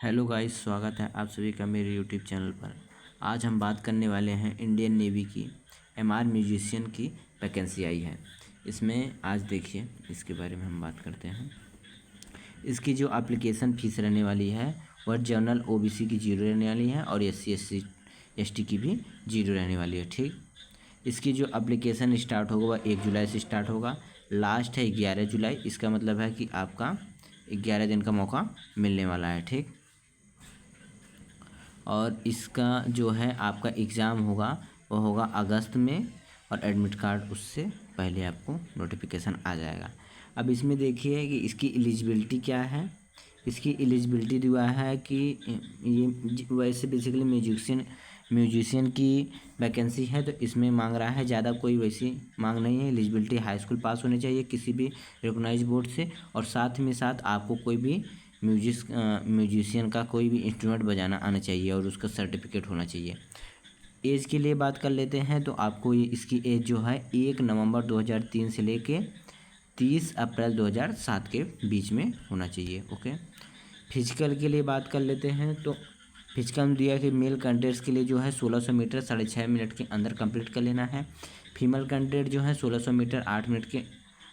Hello guys, स्वागत है आप सभी का मेरे यूट्यूब चैनल पर। आज हम बात करने वाले हैं इंडियन नेवी की एमआर म्यूजिशियन की वैकेंसी आई है। इसमें आज देखिए इसके बारे में हम बात करते हैं। इसकी जो एप्लीकेशन फ़ीस रहने वाली है वह जनरल ओबीसी की 0 रहने वाली है और SC ST की भी 0 रहने वाली है। ठीक, इसकी जो एप्लीकेशन स्टार्ट होगा वह 1 जुलाई से स्टार्ट होगा, लास्ट है 11 जुलाई। इसका मतलब है कि आपका 11 दिन का मौका मिलने वाला है। ठीक, और इसका जो है आपका एग्ज़ाम होगा वो होगा अगस्त में, और एडमिट कार्ड उससे पहले आपको नोटिफिकेशन आ जाएगा। अब इसमें देखिए कि इसकी एलिजिबिलिटी क्या है। इसकी एलिजिबिलिटी दिया है कि ये वैसे बेसिकली म्यूजिशियन की वैकेंसी है, तो इसमें मांग रहा है, ज़्यादा कोई वैसी मांग नहीं है। एलिजिबिलिटी हाई स्कूल पास होनी चाहिए किसी भी रिकॉग्नाइज्ड बोर्ड से, और साथ में साथ आपको कोई भी म्यूजिशियन का कोई भी इंस्ट्रूमेंट बजाना आना चाहिए और उसका सर्टिफिकेट होना चाहिए। एज के लिए बात कर लेते हैं तो आपको इसकी एज जो है 1 नवंबर 2003 से लेके 30 अप्रैल 2007 के बीच में होना चाहिए। ओके, फिजिकल के लिए बात कर लेते हैं तो फिजिकल में दिया कि मेल कैंडिडेट्स के लिए जो है 1600 मीटर 6.5 मिनट के अंदर कंप्लीट कर लेना है। फीमेल कैंडिडेट जो है 1600 मीटर 8 मिनट के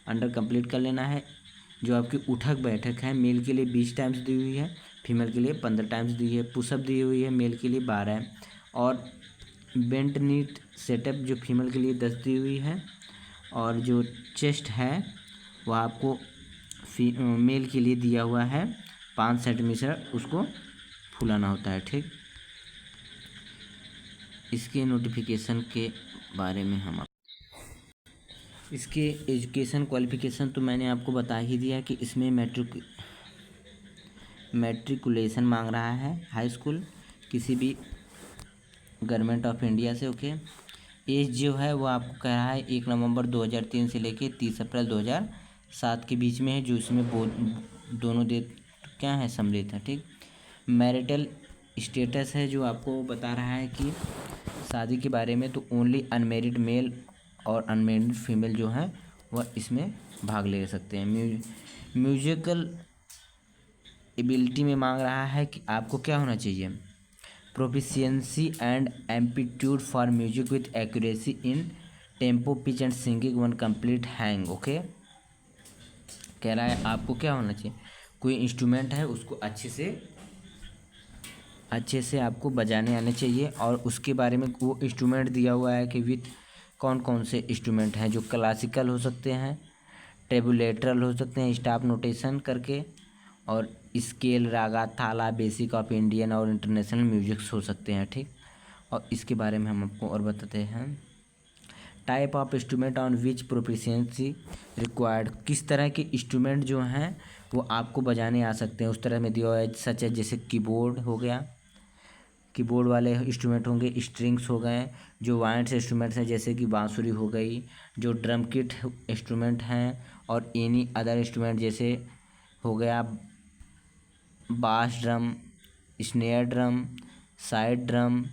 अंडर कंप्लीट कर लेना है। जो आपकी उठक बैठक है, मेल के लिए 20 टाइम्स दी हुई है, फीमेल के लिए 15 टाइम्स दी है। पुशअप दी हुई है, मेल के लिए 12 है, और बेंट नीट सेटअप जो फीमेल के लिए 10 दी हुई है। और जो चेस्ट है वह आपको मेल के लिए दिया हुआ है 5 सेंटीमीटर, उसको फुलाना होता है। ठीक, इसके नोटिफिकेशन के बारे में हम इसके एजुकेशन क्वालिफ़िकेशन तो मैंने आपको बता ही दिया कि इसमें मैट्रिकुलेशन मांग रहा है हाई स्कूल किसी भी गवर्नमेंट ऑफ इंडिया से। ओके, एज जो है वो आपको कह रहा है 1 नवंबर 2003 से लेके 30 अप्रैल 2007 के बीच में है, जो इसमें दोनों डेट क्या है सम्मिलित है। ठीक, मैरिटल स्टेटस है जो आपको बता रहा है कि शादी के बारे में, तो ओनली अनमेरिड मेल और अनमेरिड फीमेल जो हैं वह इसमें भाग ले सकते हैं। म्यूजिकल एबिलिटी में मांग रहा है कि आपको क्या होना चाहिए, proficiency and amplitude for music with accuracy in tempo pitch and singing one complete hang. Okay, कह रहा है आपको क्या होना चाहिए, कोई इंस्ट्रूमेंट है उसको अच्छे से आपको बजाने आने चाहिए, और उसके बारे में वो इंस्ट्रूमेंट दिया हुआ है कि विथ कौन कौन से इंस्ट्रूमेंट हैं, जो क्लासिकल हो सकते हैं, टेबुलेटरल हो सकते हैं स्टाफ नोटेशन करके, और स्केल रागा थाला बेसिक ऑफ इंडियन और इंटरनेशनल म्यूजिक्स हो सकते हैं। ठीक, और इसके बारे में हम आपको और बताते हैं। Type of instrument on which proficiency required, किस तरह के इंस्ट्रूमेंट जो हैं वो आपको बजाने आ सकते हैं उस तरह में दिया हुआ है। सच है जैसे कीबोर्ड हो गया, कीबोर्ड वाले इंस्ट्रूमेंट होंगे, स्ट्रिंग्स हो गए, जो वाइंड्स इंस्ट्रूमेंट्स हैं जैसे कि बांसुरी हो गई, जो ड्रम किट इंस्ट्रूमेंट हैं, और एनी अदर इंस्ट्रूमेंट जैसे हो गया bass drum, snare drum, side drum,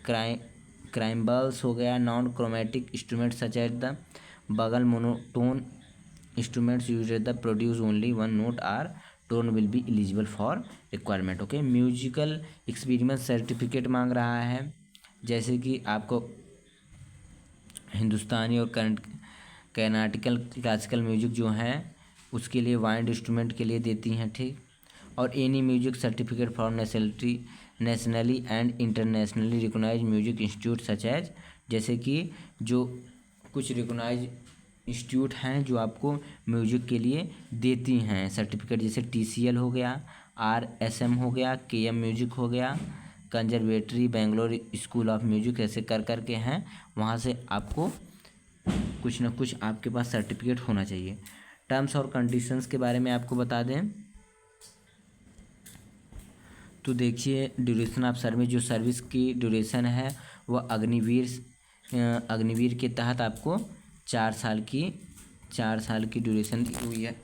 cymbals हो गया, non chromatic instrument such as the bugle monotone instruments use the produce only one note or tone will be eligible for requirement. Okay, musical experience certificate मांग रहा है, जैसे कि आपको हिंदुस्तानी और कर्नाटिकल classical music जो हैं उसके लिए वाइंड इंस्ट्रूमेंट के लिए देती हैं। ठीक, और any music certificate for nationally and internationally recognised music institute such as, जैसे कि जो कुछ रिकॉग्नाइज इंस्टीट्यूट हैं जो आपको म्यूजिक के लिए देती हैं सर्टिफिकेट, जैसे TCL हो गया, RSM हो गया, KM म्यूजिक हो गया, conservatory Bangalore school of music, ऐसे कर कर के हैं। वहाँ से आपको कुछ ना कुछ आपके पास सर्टिफिकेट होना चाहिए। टर्म्स और कंडीशंस के बारे में आपको बता दें तो देखिए, ड्यूरेशन ऑफ सर्विस, जो सर्विस की ड्यूरेशन है वह अग्निवीर के तहत आपको 4 साल की ड्यूरेशन दी हुई है।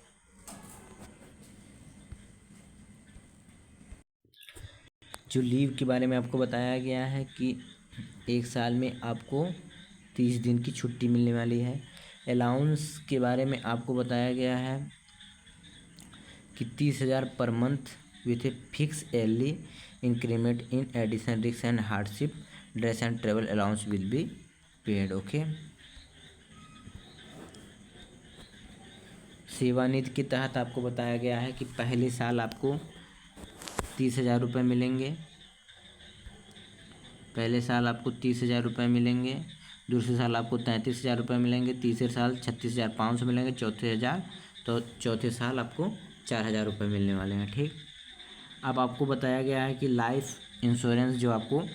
जो लीव के बारे में आपको बताया गया है कि 1 साल में आपको 30 दिन की छुट्टी मिलने वाली है। अलाउंस के बारे में आपको बताया गया है कि 30,000 per month with a fixed yearly increment in addition risk and hardship dress and travel allowance will be paid. Okay, सेवानिधि के तहत आपको बताया गया है कि पहले साल आपको 30,000 रुपये मिलेंगे, पहले साल आपको 30,000 रुपये मिलेंगे, दूसरे साल आपको 33,000 रुपये मिलेंगे, तीसरे साल 36,500 मिलेंगे, चौथे साल आपको 4,000 रुपये मिलने वाले हैं। ठीक, अब आपको बताया गया है कि लाइफ इंश्योरेंस जो आपको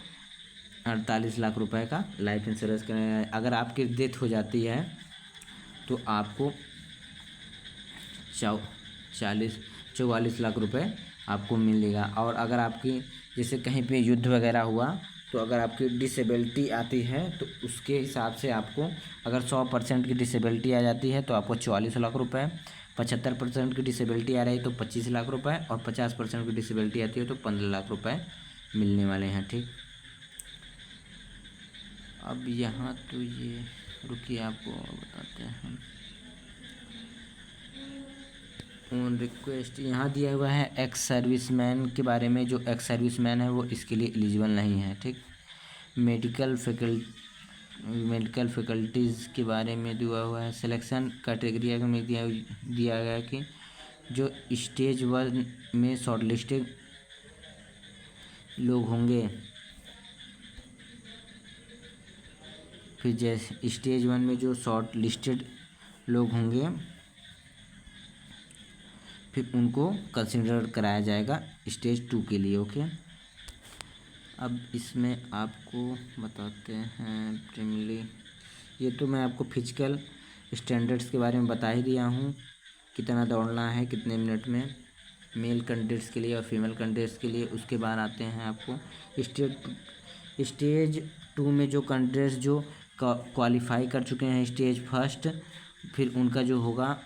48 लाख रुपए का लाइफ इंश्योरेंस कराया है। अगर आपकी डेथ हो जाती है तो आपको 44 लाख रुपए आपको मिलेगा। और अगर आपकी जैसे कहीं पे युद्ध वगैरह हुआ तो अगर आपकी डिसेबिलिटी आती है तो उसके हिसाब से आपको, अगर 100% की डिसेबिलिटी आ जाती है तो आपको 44 लाख रुपए, 75% की डिसेबिलिटी आ रही है तो 25 लाख रुपए, और 50% की डिसेबिलिटी आती है तो 15 लाख रुपए मिलने वाले हैं। ठीक, अब यहाँ तो ये रुकिए, आपको बताते हैं ऑन रिक्वेस्ट। यहाँ दिया हुआ है एक्स सर्विसमैन के बारे में। जो एक्स सर्विसमैन है वो इसके लिए एलिजिबल नहीं है। ठीक, मेडिकल फैकल्टीज़ के बारे में दिया हुआ है। सिलेक्शन कैटेगरी में दिया गया कि जो स्टेज 1 में शॉर्टलिस्टेड लोग होंगे, फिर जैसे स्टेज 1 में जो शॉर्ट लिस्टेड लोग होंगे फिर उनको कंसिडर कराया जाएगा स्टेज 2 के लिए। ओके, अब इसमें आपको बताते हैं प्रीमियरली, ये तो मैं आपको फिजिकल स्टैंडर्ड्स के बारे में बता ही दिया हूँ, कितना दौड़ना है कितने मिनट में, मेल कैंडिडेट्स के लिए और फीमेल कैंडिडेट्स के लिए। उसके बाद आते हैं आपको स्टेज 2 में जो कैंडिडेट्स जो क्वालिफाई कर चुके हैं स्टेज 1, फिर उनका जो होगा,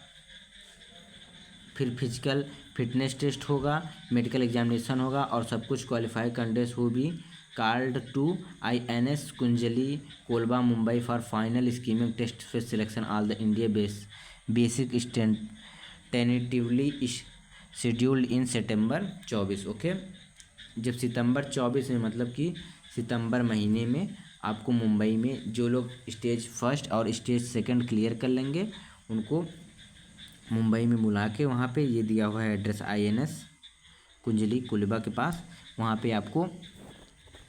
फिर फिजिकल फिटनेस टेस्ट होगा, मेडिकल एग्जामिनेशन होगा, और सब कुछ क्वालिफाई कैंडिडेट्स हो भी called to INS Kunjali Colaba Mumbai for final swimming test फिर selection all the India basic tentatively scheduled in September 24। Okay, जब सितंबर 24 में, मतलब कि सितंबर महीने में आपको मुंबई में जो लोग स्टेज 1 और स्टेज 2 क्लियर कर लेंगे उनको मुंबई में बुला के, वहाँ पे ये दिया हुआ है एड्रेस INS कुंजली कोलबा के पास, वहाँ पे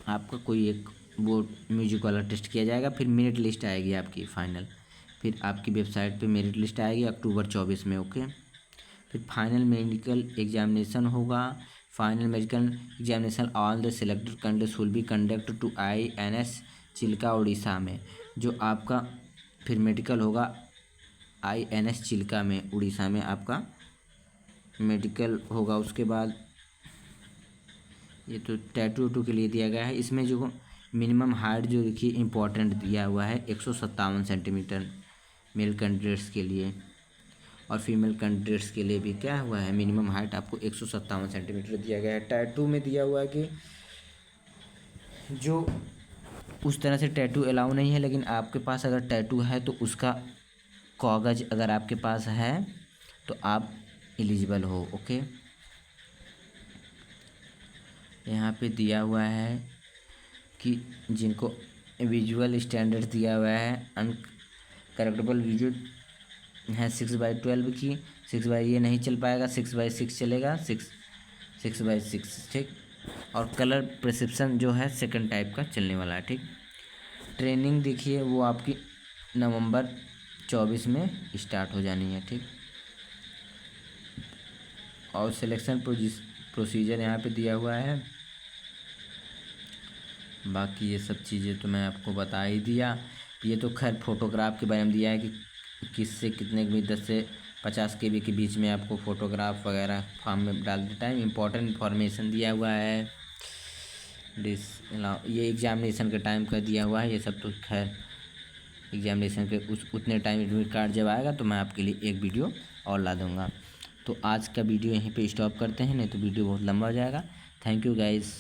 आपका कोई एक वो म्यूजिक वाला टेस्ट किया जाएगा। फिर मेरिट लिस्ट आएगी आपकी फाइनल, फिर आपकी वेबसाइट पे मेरिट लिस्ट आएगी अक्टूबर 24 में। ओके, फिर फाइनल मेडिकल एग्जामिनेशन होगा। Final medical examination all the selected candidates will be conduct to INS Chilka Orissa में। जो आपका फिर मेडिकल होगा INS चिल्का में, उड़ीसा में आपका मेडिकल होगा। उसके बाद ये तो टैटू के लिए दिया गया है। इसमें जो मिनिमम हाइट जो देखिए इम्पोर्टेंट दिया हुआ है 157 सेंटीमीटर मेल कैंडिडेट्स के लिए, और फीमेल कैंडिडेट्स के लिए भी क्या हुआ है, मिनिमम हाइट आपको 157 सेंटीमीटर दिया गया है। टैटू में दिया हुआ है कि जो उस तरह से टैटू अलाउ नहीं है, लेकिन आपके पास अगर टैटू है तो उसका कागज़ अगर आपके पास है तो आप एलिजिबल हो। ओके, यहाँ पे दिया हुआ है कि जिनको विजुअल स्टैंडर्ड दिया हुआ है, अनकरेक्टेबल विजुअल है 6/12 की, 6 ये नहीं चल पाएगा, 6/6 चलेगा, 6/6। ठीक, और कलर प्रिस्क्रिप्शन जो है 2nd टाइप का चलने वाला है। ठीक, ट्रेनिंग देखिए वो आपकी नवंबर 24 में स्टार्ट हो जानी है। ठीक, और सिलेक्शन प्रोसीजर यहाँ पे दिया हुआ है। बाकी ये सब चीज़ें तो मैं आपको बता ही दिया। ये तो खैर फ़ोटोग्राफ के बारे में दिया है कि किससे कितने भी 10 से 50 KB के बीच में आपको फ़ोटोग्राफ वगैरह फॉर्म में डालते टाइम इम्पोर्टेंट इन्फॉर्मेशन दिया हुआ है। ये एग्जामिनेशन के टाइम का दिया हुआ है। ये सब तो खैर एग्जामिनेशन के उतने टाइम एडमिट कार्ड जब आएगा तो मैं आपके लिए एक वीडियो और ला दूँगा। तो आज का वीडियो यहीं पे स्टॉप करते हैं, नहीं तो वीडियो बहुत लंबा हो जाएगा। Thank you guys.